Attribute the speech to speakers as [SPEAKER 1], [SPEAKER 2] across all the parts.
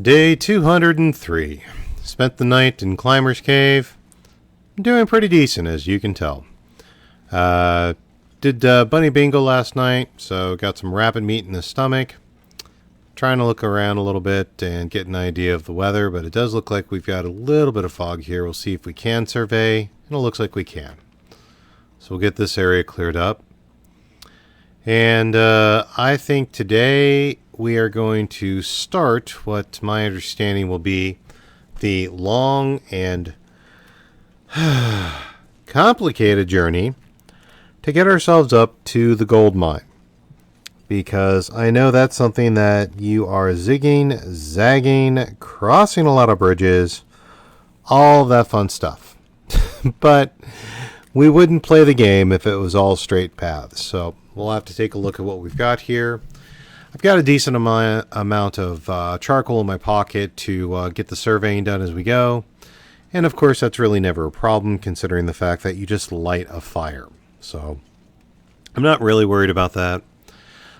[SPEAKER 1] Day 203. Spent the night in Climber's Cave. Doing pretty decent, as you can tell. Did bunny bingo last night, so got some rabbit meat in the stomach. Trying to look around a little bit and get an idea of the weather, but it does look like we've got a little bit of fog here. We'll see if we can survey, and it looks like we can. So we'll get this area cleared up. And I think today we are going to start what my understanding will be the long and complicated journey to get ourselves up to the gold mine. Because I know that's something that you are zigging, zagging, crossing a lot of bridges, all that fun stuff. But we wouldn't play the game if it was all straight paths. So we'll have to take a look at what we've got here. I've got a decent amount of charcoal in my pocket to get the surveying done as we go. And of course, that's really never a problem considering the fact that you just light a fire. So I'm not really worried about that.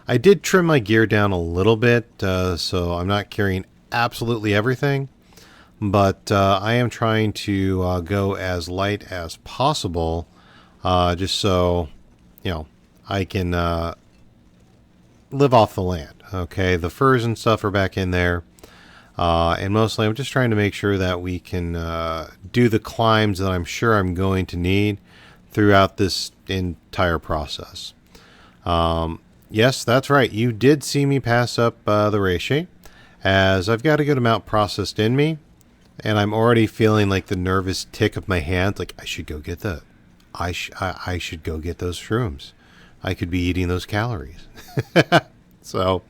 [SPEAKER 1] I did trim my gear down a little bit, so I'm not carrying absolutely everything. But I am trying to go as light as possible, just so, I can live off the land. Okay, the furs and stuff are back in there. And mostly I'm just trying to make sure that we can do the climbs that I'm sure I'm going to need throughout this entire process. Yes, that's right. You did see me pass up the reishi, as I've got a good amount processed in me. And I'm already feeling like the nervous tick of my hands, like I should go get I should go get those shrooms. I could be eating those calories. So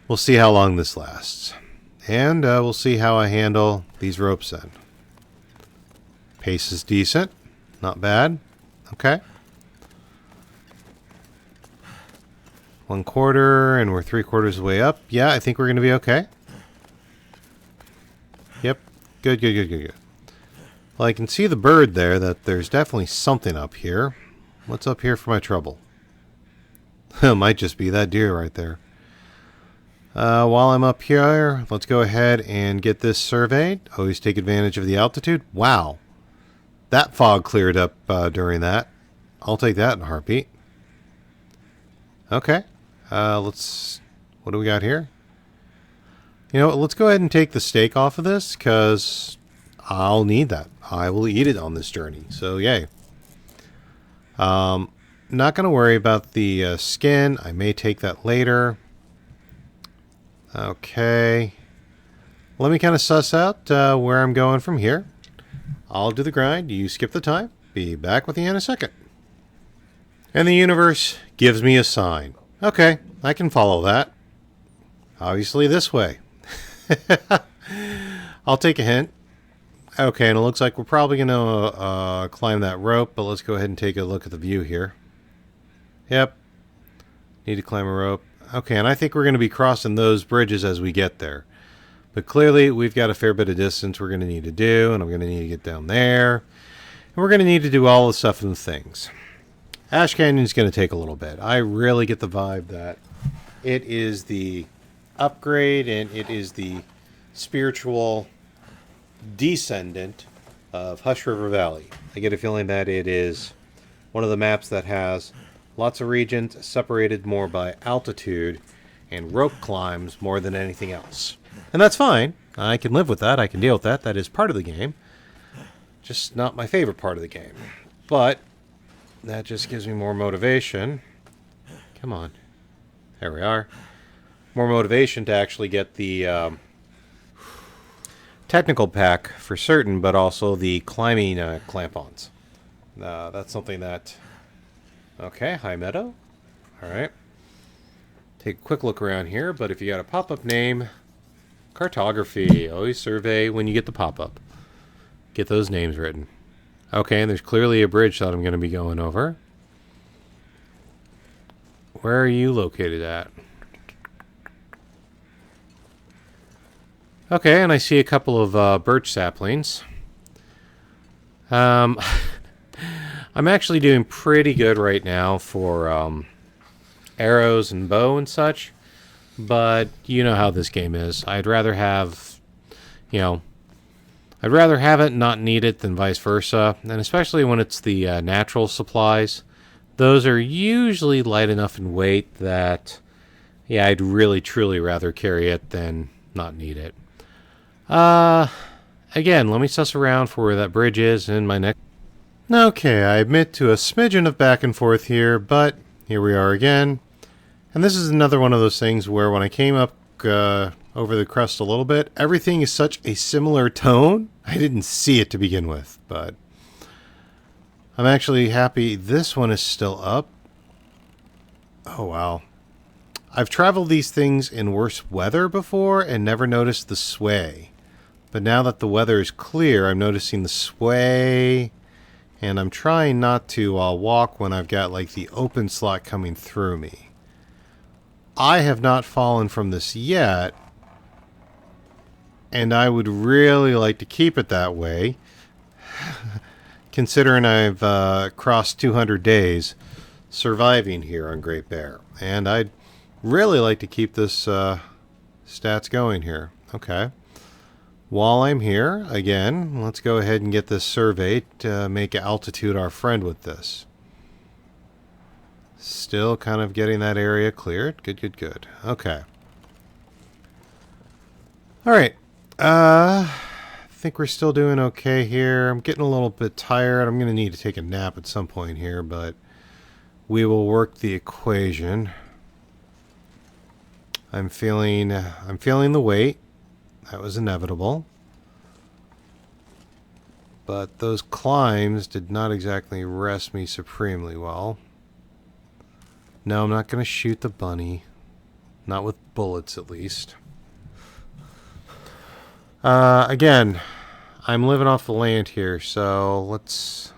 [SPEAKER 1] we'll see how long this lasts. And we'll see how I handle these ropes then. Pace is decent. Not bad. Okay. 1/4, and we're 3/4 of the way up. Yeah, I think we're going to be okay. Yep. Good. Well, I can see the bird there, that there's definitely something up here. What's up here for my trouble? It might just be that deer right there. While I'm up here, let's go ahead and get this surveyed. Always take advantage of the altitude. Wow. That fog cleared up during that. I'll take that in a heartbeat. Okay. What do we got here? Let's go ahead and take the steak off of this, because I'll need that. I will eat it on this journey. So, yay. Not going to worry about the skin. I may take that later. Okay. Let me kind of suss out where I'm going from here. I'll do the grind. You skip the time. Be back with you in a second. And the universe gives me a sign. Okay, I can follow that. Obviously this way. I'll take a hint. Okay, and it looks like we're probably going to climb that rope, but let's go ahead and take a look at the view here. Yep. Need to climb a rope. Okay, and I think we're going to be crossing those bridges as we get there. But clearly, we've got a fair bit of distance we're going to need to do, and I'm going to need to get down there. And we're going to need to do all the stuff and the things. Ash Canyon is going to take a little bit. I really get the vibe that it is the upgrade and it is the spiritual descendant of Hush River Valley. I get a feeling that it is one of the maps that has lots of regions separated more by altitude and rope climbs more than anything else. And that's fine. I can live with that. I can deal with that. That is part of the game. Just not my favorite part of the game. But that just gives me more motivation. Come on. There we are. More motivation to actually get the technical pack for certain, but also the climbing clamp-ons. That's something that... Okay, high meadow. Alright. Take a quick look around here, but if you got a pop-up name, cartography. Always survey when you get the pop-up. Get those names written. Okay, and there's clearly a bridge that I'm going to be going over. Where are you located at? Okay, and I see a couple of birch saplings. I'm actually doing pretty good right now for arrows and bow and such. but you know how this game is. I'd rather have, you know, I'd rather have it and not need it than vice versa, and especially when it's the natural supplies. Those are usually light enough in weight that, yeah, I'd really truly rather carry it than not need it. Again, let me suss around for where that bridge is in my next... Okay, I admit to a smidgen of back and forth here, but here we are again. And this is another one of those things where when I came up over the crust a little bit, everything is such a similar tone. I didn't see it to begin with, but I'm actually happy this one is still up. Oh, wow. I've traveled these things in worse weather before and never noticed the sway. But now that the weather is clear, I'm noticing the sway, and I'm trying not to walk when I've got like the open slot coming through me. I have not fallen from this yet, and I would really like to keep it that way, considering I've crossed 200 days surviving here on Great Bear. And I'd really like to keep this stats going here. Okay. While I'm here, again, let's go ahead and get this surveyed to make altitude our friend with this. Still kind of getting that area cleared. Good, good, good. Okay. Alright. I think we're still doing okay here. I'm getting a little bit tired. I'm going to need to take a nap at some point here, but we will work the equation. I'm feeling the weight. That was inevitable. But those climbs did not exactly rest me supremely well. No, I'm not going to shoot the bunny. Not with bullets, at least. Again, I'm living off the land here, so let's...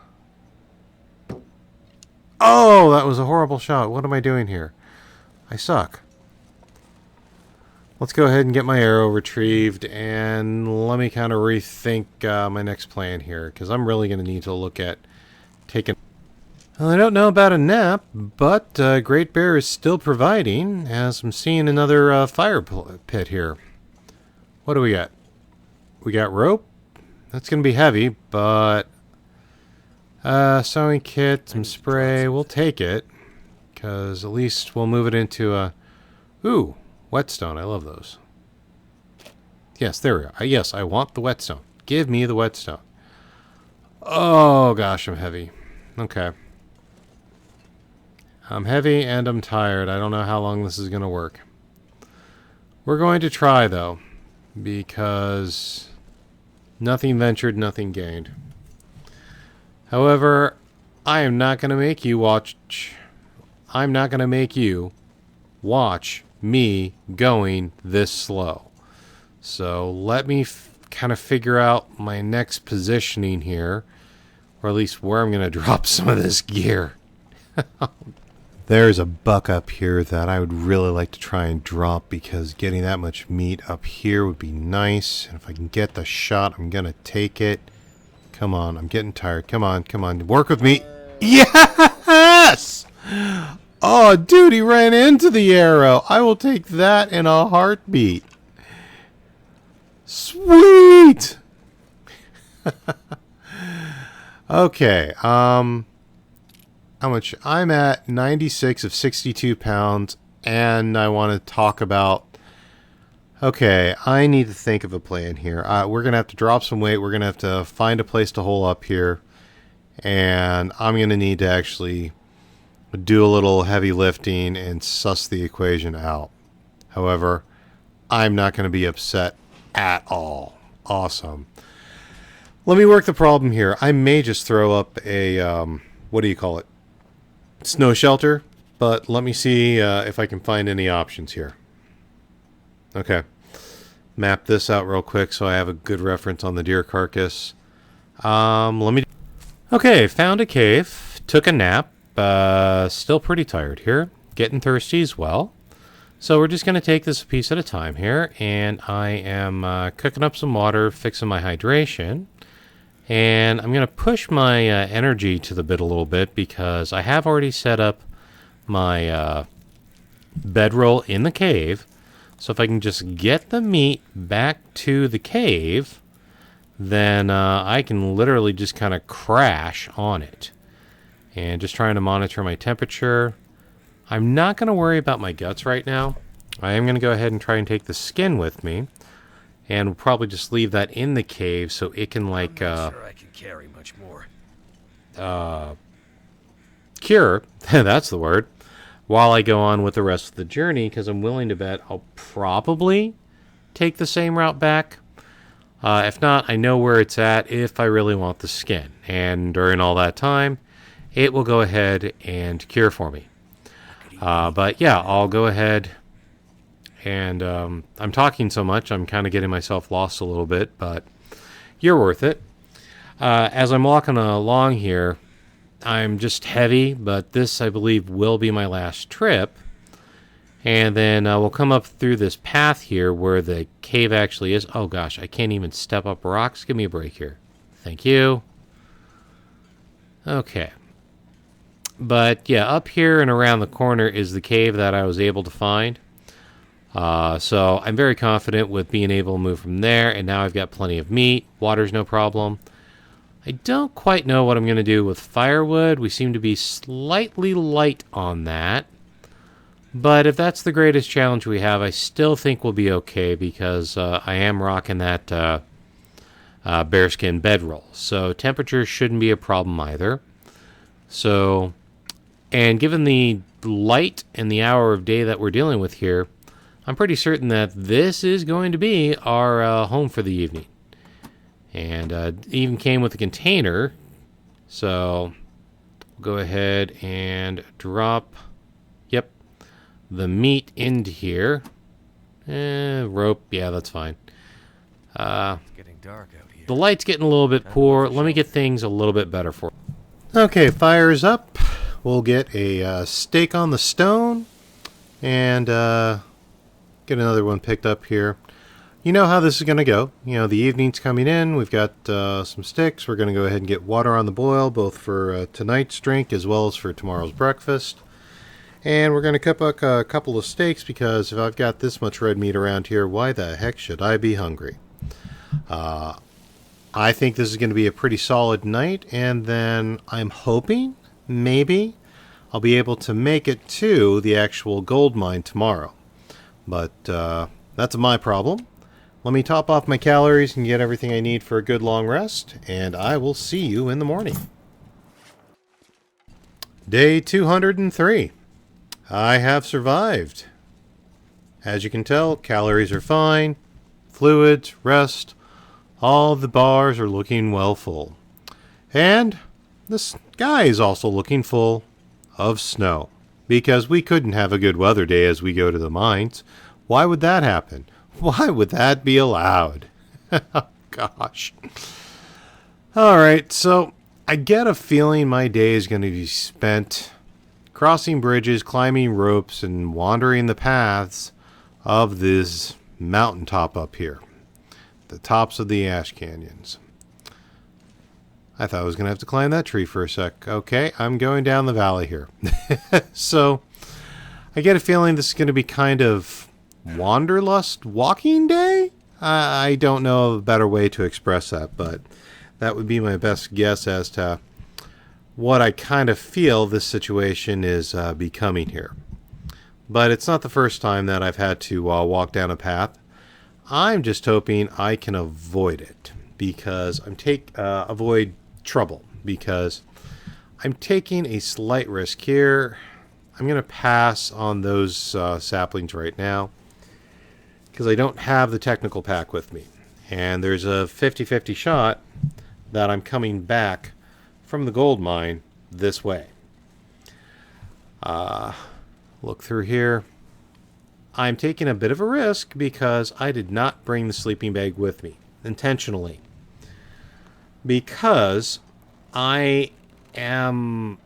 [SPEAKER 1] Oh, that was a horrible shot. What am I doing here? I suck. Let's go ahead and get my arrow retrieved, and let me kind of rethink my next plan here, because I'm really going to need to look at taking... Well, I don't know about a nap, but Great Bear is still providing, as I'm seeing another fire pit here. What do we got? We got rope. That's going to be heavy, but... sewing kit, some spray, we'll take it, because at least we'll move it into a... Ooh! Whetstone, I love those. Yes, there we are. Yes, I want the whetstone. Give me the whetstone. Oh, gosh, I'm heavy. Okay. I'm heavy and I'm tired. I don't know how long this is going to work. We're going to try, though, because nothing ventured, nothing gained. However, I am not going to make you watch... I'm not going to make you watch me going this slow. So let me kind of figure out my next positioning here, or at least where I'm going to drop some of this gear. There's a buck up here that I would really like to try and drop, because getting that much meat up here would be nice. And if I can get the shot, I'm going to take it. Come on, I'm getting tired. Come on, come on. Work with me. Yes! Oh, dude, he ran into the arrow. I will take that in a heartbeat. Sweet! Okay, how much? I'm at 96 of 62 pounds, and I want to talk about... Okay, I need to think of a plan here. We're going to have to drop some weight. We're going to have to find a place to hole up here, and I'm going to need to actually do a little heavy lifting and suss the equation out. However, I'm not going to be upset at all. Awesome. Let me work the problem here. I may just throw up a, what do you call it? Snow shelter, but let me see if I can find any options here. Okay. Map this out real quick so I have a good reference on the deer carcass. Okay, found a cave, took a nap. Still pretty tired here. Getting thirsty as well. So we're just going to take this a piece at a time here. And I am cooking up some water, fixing my hydration. And I'm going to push my energy to the bit a little bit, because I have already set up my bedroll in the cave. So if I can just get the meat back to the cave, then I can literally just kind of crash on it. And just trying to monitor my temperature. I'm not going to worry about my guts right now. I am going to go ahead and try and take the skin with me. And we'll probably just leave that in the cave so it can, like,
[SPEAKER 2] I'm not sure I can carry much more.
[SPEAKER 1] cure, that's the word, while I go on with the rest of the journey, because I'm willing to bet I'll probably take the same route back. If not, I know where it's at if I really want the skin. And during all that time, it will go ahead and cure for me. But yeah, I'll go ahead and I'm talking so much, I'm kind of getting myself lost a little bit, but you're worth it. As I'm walking along here, I'm just heavy, but this, I believe, will be my last trip. And then we'll come up through this path here where the cave actually is. Oh gosh, I can't even step up rocks. Give me a break here. Thank you. Okay. But yeah, up here and around the corner is the cave that I was able to find. So I'm very confident with being able to move from there. And now I've got plenty of meat. Water's no problem. I don't quite know what I'm going to do with firewood. We seem to be slightly light on that. But if that's the greatest challenge we have, I still think we'll be okay because I am rocking that bearskin bedroll. So temperature shouldn't be a problem either. So, and given the light and the hour of day that we're dealing with here, I'm pretty certain that this is going to be our home for the evening. And it even came with a container. So we'll go ahead and drop, yep, the meat into here. Rope, yeah, that's fine.
[SPEAKER 2] It's getting dark out here.
[SPEAKER 1] The light's getting a little bit poor. Let me get things a little bit better for you. Okay, fire's up. We'll get a steak on the stone and get another one picked up here. You know how this is going to go. You know, the evening's coming in. We've got some sticks. We're going to go ahead and get water on the boil, both for tonight's drink as well as for tomorrow's breakfast. And we're going to cook up a couple of steaks because if I've got this much red meat around here, why the heck should I be hungry? I think this is going to be a pretty solid night, and then I'm hoping, maybe, I'll be able to make it to the actual gold mine tomorrow. But that's my problem. Let me top off my calories and get everything I need for a good long rest, and I will see you in the morning. Day 203. I have survived. As you can tell, calories are fine, fluids, rest, all the bars are looking well full. And the sky is also looking full of snow, because we couldn't have a good weather day as we go to the mines. Why would that happen? Why would that be allowed? Oh, gosh. All right, so I get a feeling my day is going to be spent crossing bridges, climbing ropes, and wandering the paths of this mountaintop up here. The tops of the ash canyons. I thought I was going to have to climb that tree for a sec. Okay, I'm going down the valley here. So, I get a feeling this is going to be kind of wanderlust walking day? I don't know of a better way to express that, but that would be my best guess as to what I kind of feel this situation is becoming here. But it's not the first time that I've had to walk down a path. I'm just hoping I can avoid it because avoid trouble because I'm taking a slight risk here. I'm going to pass on those saplings right now because I don't have the technical pack with me. And there's a 50-50 shot that I'm coming back from the gold mine this way. Look through here. I'm taking a bit of a risk because I did not bring the sleeping bag with me intentionally. Because I am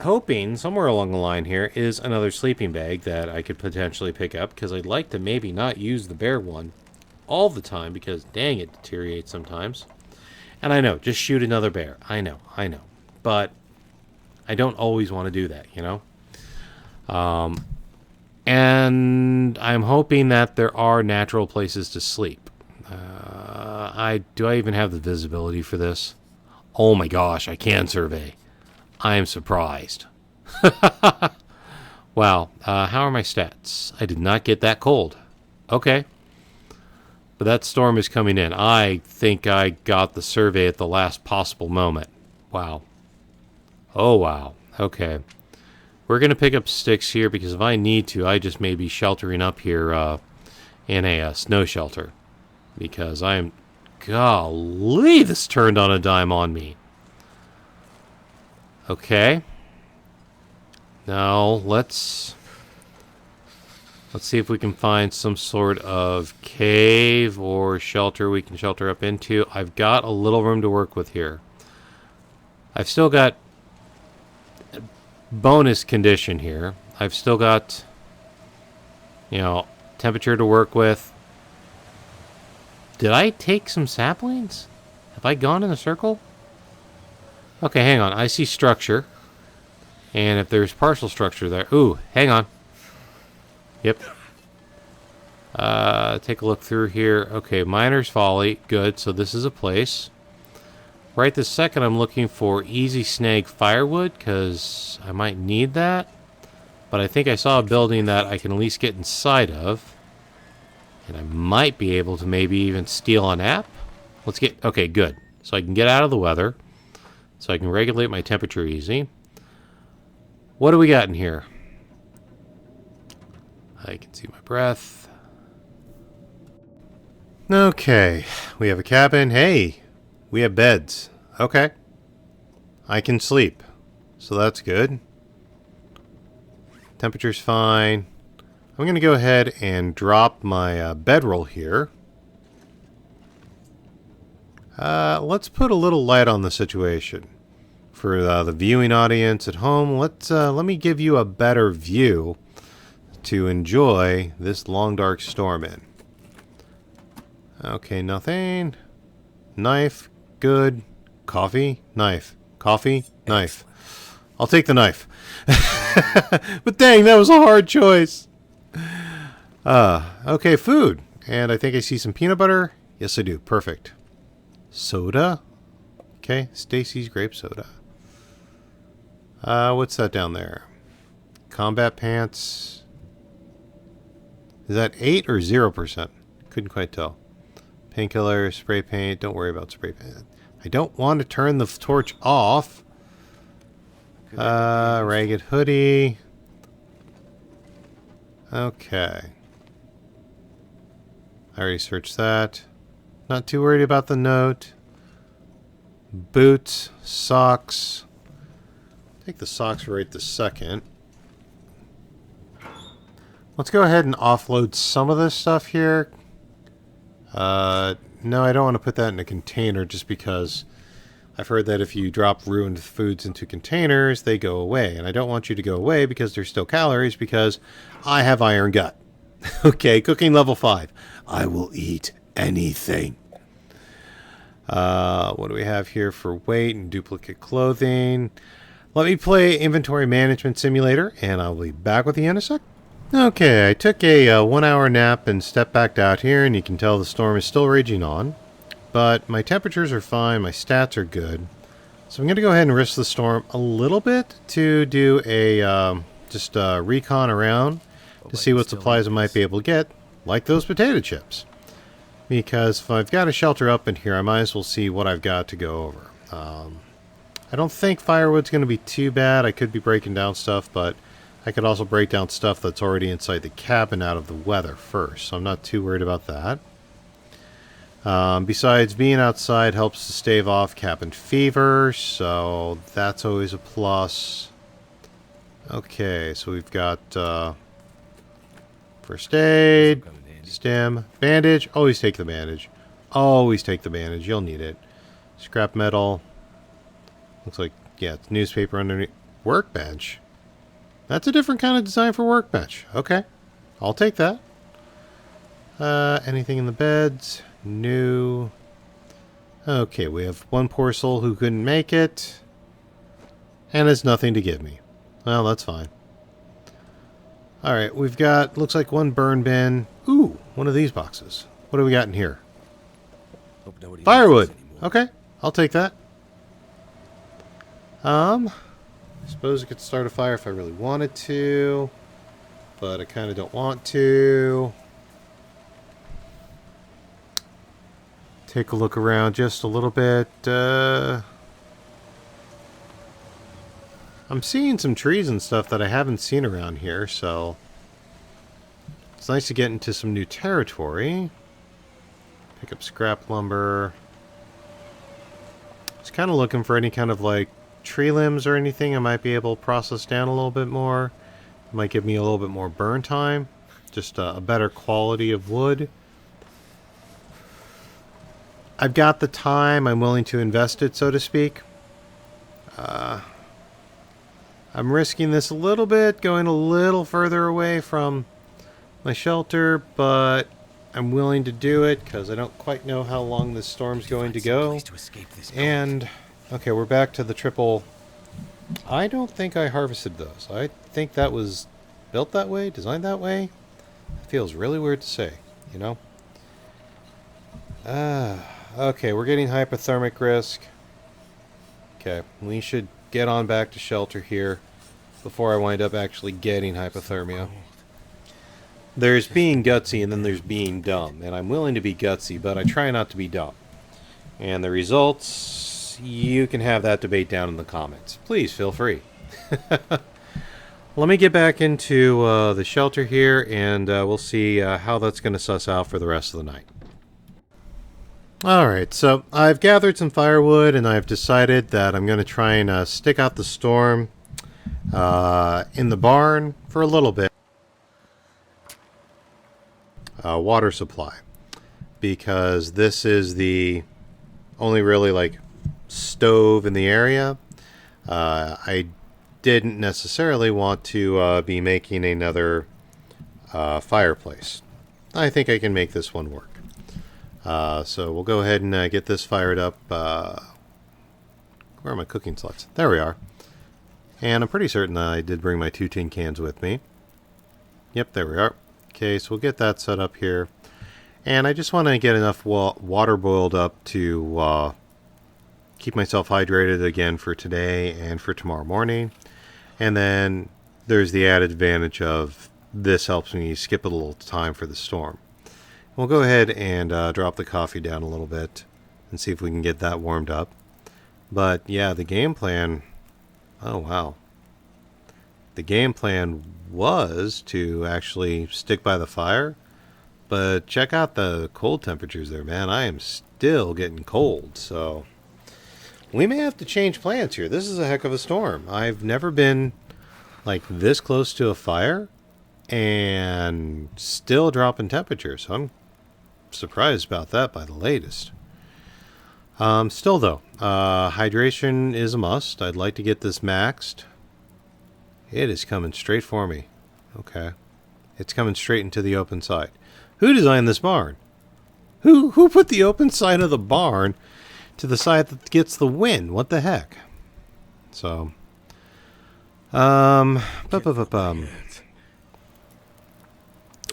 [SPEAKER 1] hoping somewhere along the line here is another sleeping bag that I could potentially pick up because I'd like to maybe not use the bear one all the time because dang, it deteriorates sometimes. And I know, just shoot another bear. I know. But I don't always want to do that, you know? And I'm hoping that there are natural places to sleep. Do I even have the visibility for this? Oh my gosh, I can survey. I am surprised. Wow, how are my stats? I did not get that cold. Okay. But that storm is coming in. I think I got the survey at the last possible moment. Wow. Oh, wow. Okay. We're going to pick up sticks here because if I need to, I just may be sheltering up here in a snow shelter. Because I am... Golly, this turned on a dime on me. Okay. Now, let's see if we can find some sort of cave or shelter we can shelter up into. I've got a little room to work with here. I've still got bonus condition here. I've still got, temperature to work with. Did I take some saplings? Have I gone in a circle? Okay, hang on. I see structure. And if there's partial structure there... Ooh, hang on. Yep. Take a look through here. Okay, Miner's Folly. Good, so this is a place. Right this second, I'm looking for easy snag firewood, because I might need that. But I think I saw a building that I can at least get inside of. And I might be able to maybe even steal an app. Let's get... Okay, good. So I can get out of the weather. So I can regulate my temperature easy. What do we got in here? I can see my breath. Okay. We have a cabin. Hey, we have beds. Okay. I can sleep. So that's good. Temperature's fine. I'm going to go ahead and drop my bedroll here. Let's put a little light on the situation. For the viewing audience at home, let me give you a better view to enjoy this long dark storm in. Okay, nothing. Knife, good. Coffee, knife. Coffee, knife. I'll take the knife. But dang, that was a hard choice. Okay, food. And I think I see some peanut butter. Yes, I do. Perfect. Soda. Okay, Stacy's grape soda. What's that down there? Combat pants. Is that 8 or 0%? Couldn't quite tell. Painkiller, spray paint. Don't worry about spray paint. I don't want to turn the torch off. Ragged hoodie. Okay. I already searched that. Not too worried about the note. Boots, socks. Take the socks right this second. Let's go ahead and offload some of this stuff here. No, I don't want to put that in a container just because I've heard that if you drop ruined foods into containers, they go away. And I don't want you to go away because there's still calories because I have iron gut. Okay, cooking level 5. I will eat anything. What do we have here for weight and duplicate clothing? Let me play Inventory Management Simulator, and I'll be back with you in a sec. Okay, I took a 1 hour nap and stepped back out here, and you can tell the storm is still raging on. But my temperatures are fine, my stats are good. So I'm going to go ahead and risk the storm a little bit to do a just recon around to see what supplies I might be able to get, like those potato chips. Because if I've got a shelter up in here, I might as well see what I've got to go over. I don't think firewood's going to be too bad. I could be breaking down stuff, but I could also break down stuff that's already inside the cabin out of the weather first. So I'm not too worried about that. Besides, being outside helps to stave off cabin fever, so that's always a plus. Okay, so we've got first aid, stim, bandage. Always take the bandage. Always take the bandage. You'll need it. Scrap metal. Looks like, yeah, it's newspaper underneath. Workbench. That's a different kind of design for workbench. Okay, I'll take that. Anything in the beds? No. Okay, we have one poor soul who couldn't make it. And has nothing to give me. Well, that's fine. Alright, we've got, looks like one burn bin. Ooh, one of these boxes. What do we got in here?
[SPEAKER 2] Hope nobody
[SPEAKER 1] Firewood!
[SPEAKER 2] needs this anymore.
[SPEAKER 1] Okay, I'll take that. I suppose I could start a fire if I really wanted to, but I kind of don't want to. Take a look around just a little bit. I'm seeing some trees and stuff that I haven't seen around here, so it's nice to get into some new territory. Pick up scrap lumber. Just kind of looking for any kind of like tree limbs or anything I might be able to process down a little bit more. It might give me a little bit more burn time. Just a better quality of wood. I've got the time. I'm willing to invest it, so to speak. I'm risking this a little bit, going a little further away from my shelter, but I'm willing to do it because I don't quite know how long this storm's going to go.
[SPEAKER 2] To escape this
[SPEAKER 1] And, okay, we're back to the triple. I don't think I harvested those. I think that was built that way, designed that way. It feels really weird to say, you know? Okay, we're getting hypothermic risk. Okay, we should get on back to shelter here before I wind up actually getting hypothermia. There's being gutsy and then there's being dumb. And I'm willing to be gutsy, but I try not to be dumb. And the results, you can have that debate down in the comments. Please feel free. Let me get back into the shelter here, and we'll see how that's going to suss out for the rest of the night. Alright, so I've gathered some firewood, and I've decided that I'm going to try and stick out the storm in the barn for a little bit. Water supply. Because this is the only really, like, stove in the area. I didn't necessarily want to be making another fireplace. I think I can make this one work. So we'll go ahead and get this fired up. Where are my cooking slots? There we are. And I'm pretty certain that I did bring my 2 tin cans with me. Yep, there we are. Okay, so we'll get that set up here. And I just want to get enough water boiled up to keep myself hydrated again for today and for tomorrow morning. And then there's the added advantage of this helps me skip a little time for the storm. We'll go ahead and drop the coffee down a little bit and see if we can get that warmed up. But yeah, the game plan... Oh, wow. The game plan was to actually stick by the fire. But check out the cold temperatures there, man. I am still getting cold, so... We may have to change plans here. This is a heck of a storm. I've never been, like, this close to a fire and still dropping temperature, so I'm surprised about that by the latest. Still, though, hydration is a must. I'd like to get this maxed. It is coming straight for me. Okay. It's coming straight into the open side. Who designed this barn? Who put the open side of the barn to the side that gets the wind? What the heck? So,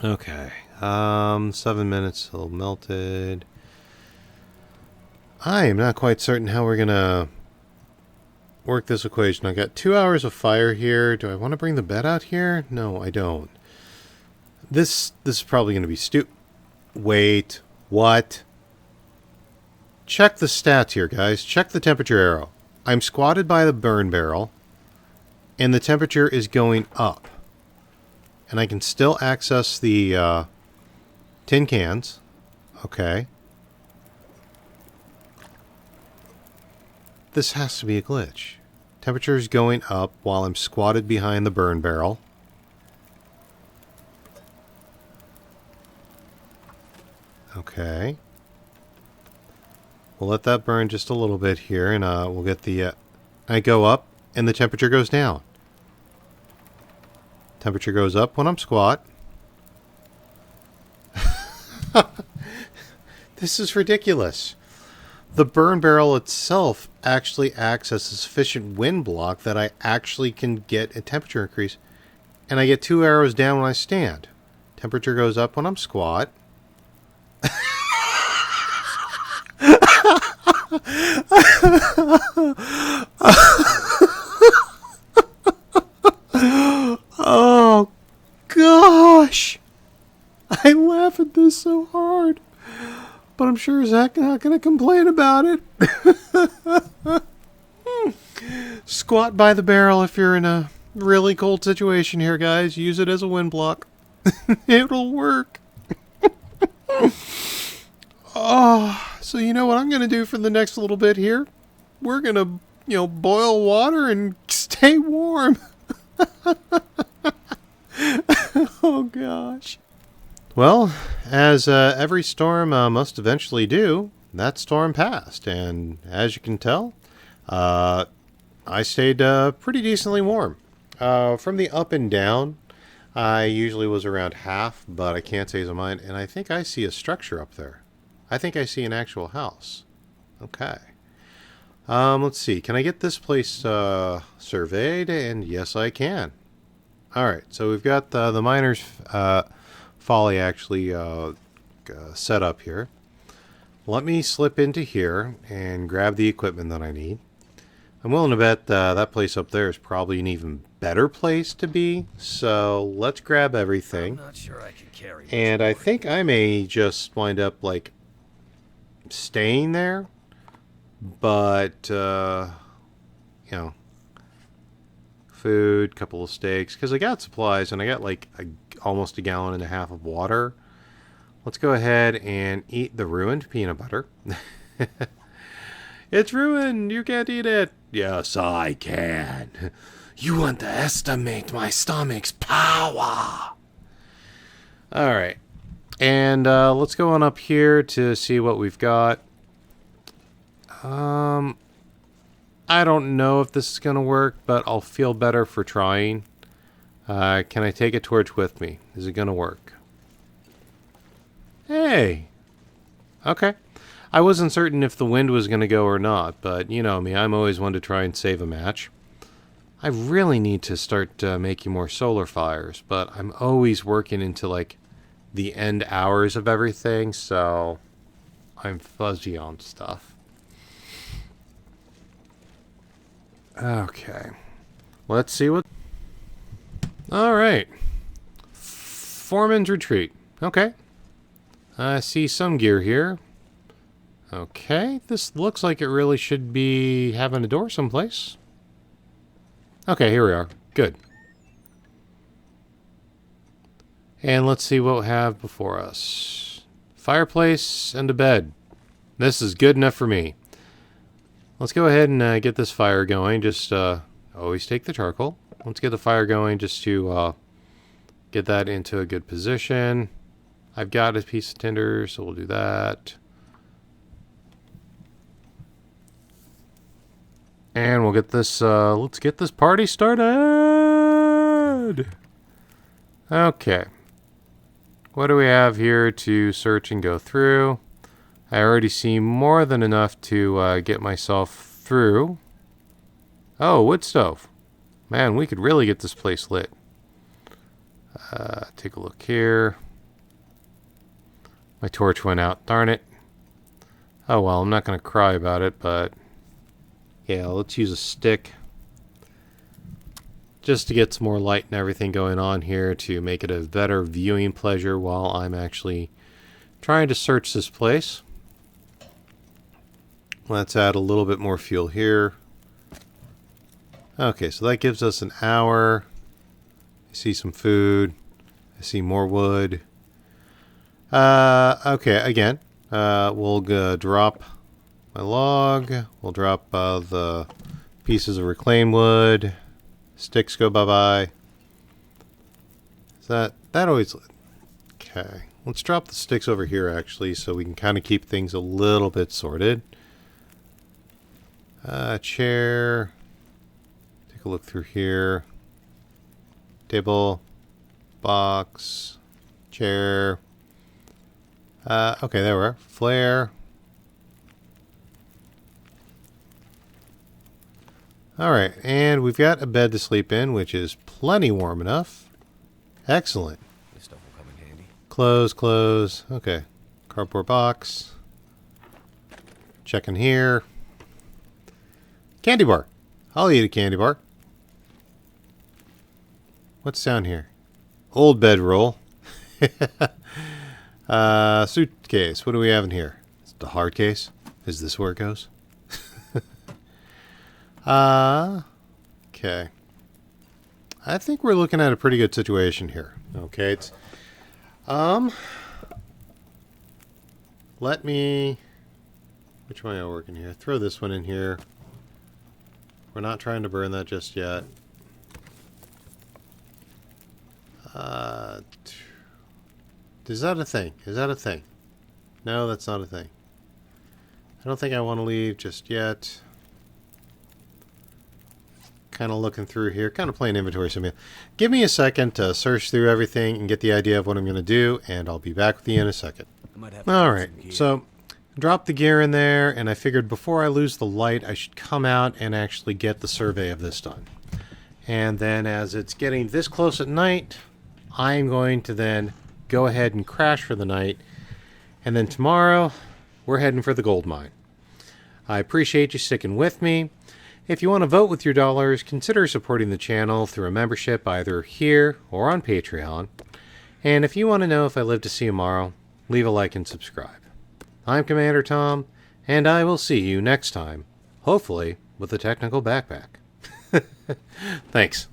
[SPEAKER 1] okay. 7 minutes till melted. I am not quite certain how we're gonna work this equation. I got 2 hours of fire here. Do I want to bring the bed out here? No, I don't. This is probably gonna be Wait, what? Check the stats here, guys. Check the temperature arrow. I'm squatted by the burn barrel, and the temperature is going up. And I can still access the tin cans. Okay. This has to be a glitch. Temperature is going up while I'm squatted behind the burn barrel. Okay. We'll let that burn just a little bit here, and we'll get the... I go up, and the temperature goes down. Temperature goes up when I'm squat. This is ridiculous. The burn barrel itself actually acts as a sufficient wind block that I actually can get a temperature increase. And I get 2 arrows down when I stand. Temperature goes up when I'm squat. Oh, gosh. I laugh at this so hard. But I'm sure Zach not going to complain about it. Squat by the barrel if you're in a really cold situation here, guys. Use it as a wind block. It'll work. Oh, so you know what I'm going to do for the next little bit here? We're going to, boil water and stay warm. Oh, gosh. Well, as every storm must eventually do, that storm passed. And as you can tell, I stayed pretty decently warm. From the up and down, I usually was around half, but I can't say as a mine. And I think I see a structure up there. I think I see an actual house. Okay. Let's see. Can I get this place surveyed? And yes, I can. All right. So we've got the miner's Folly actually set up here. Let me slip into here and grab the equipment that I need. I'm willing to bet that place up there is probably an even better place to be. So let's grab everything.
[SPEAKER 2] I'm not sure I can carry.
[SPEAKER 1] And I think I may just wind up like staying there. But, food, couple of steaks. Because I got supplies and I got like almost a gallon and a half of water. Let's go ahead and eat the ruined peanut butter. It's ruined. You can't eat it. Yes, I can. You underestimate my stomach's power. All right. And let's go on up here to see what we've got. I don't know if this is going to work, but I'll feel better for trying. Can I take a torch with me? Is it going to work? Hey. Okay. I wasn't certain if the wind was going to go or not, but you know me, I'm always one to try and save a match. I really need to start making more solar fires, but I'm always working into like the end hours of everything, so I'm fuzzy on stuff. Okay. Let's see what... Alright. Foreman's retreat. Okay. I see some gear here. Okay. This looks like it really should be having a door someplace. Okay, here we are. Good. And let's see what we have before us. Fireplace and a bed. This is good enough for me. Let's go ahead and get this fire going. Just always take the charcoal. Let's get the fire going just to get that into a good position. I've got a piece of tinder, so we'll do that. And we'll get this, let's get this party started. Okay. What do we have here to search and go through? I already see more than enough to get myself through. Oh, wood stove. Man, we could really get this place lit. Take a look here. My torch went out. Darn it. Oh, well, I'm not going to cry about it, but... yeah, let's use a stick. Just to get some more light and everything going on here to make it a better viewing pleasure while I'm actually trying to search this place. Let's add a little bit more fuel here. Okay, so that gives us an hour. I see some food. I see more wood. Okay, again, we'll drop my log. We'll drop the pieces of reclaimed wood. Sticks go bye-bye. Is that always... okay. Let's drop the sticks over here, actually, so we can kind of keep things a little bit sorted. Chair. Take a look through here. Table. Box. Chair. Okay, there we are. Flare. Alright, and we've got a bed to sleep in, which is plenty warm enough. Excellent.
[SPEAKER 2] This stuff will come in handy.
[SPEAKER 1] Close, close. Okay. Cardboard box. Checking here. Candy bar. I'll eat a candy bar. What's down here? Old bedroll. Suitcase. What do we have in here? It's the hard case. Is this where it goes? Okay. I think we're looking at a pretty good situation here. Okay, it's let me, which one am I working here? Throw this one in here. We're not trying to burn that just yet. Is that a thing? Is that a thing? No, that's not a thing. I don't think I want to leave just yet. Kind of looking through here, kind of playing inventory. So give me a second to search through everything and get the idea of what I'm going to do, and I'll be back with you in a second. All right, so drop the gear in there, and I figured before I lose the light, I should come out and actually get the survey of this done. And then as it's getting this close at night, I'm going to then go ahead and crash for the night, and then tomorrow we're heading for the gold mine. I appreciate you sticking with me. If you want to vote with your dollars, consider supporting the channel through a membership either here or on Patreon. And if you want to know if I live to see tomorrow, leave a like and subscribe. I'm Commander Tom, and I will see you next time, hopefully with a technical backpack. Thanks.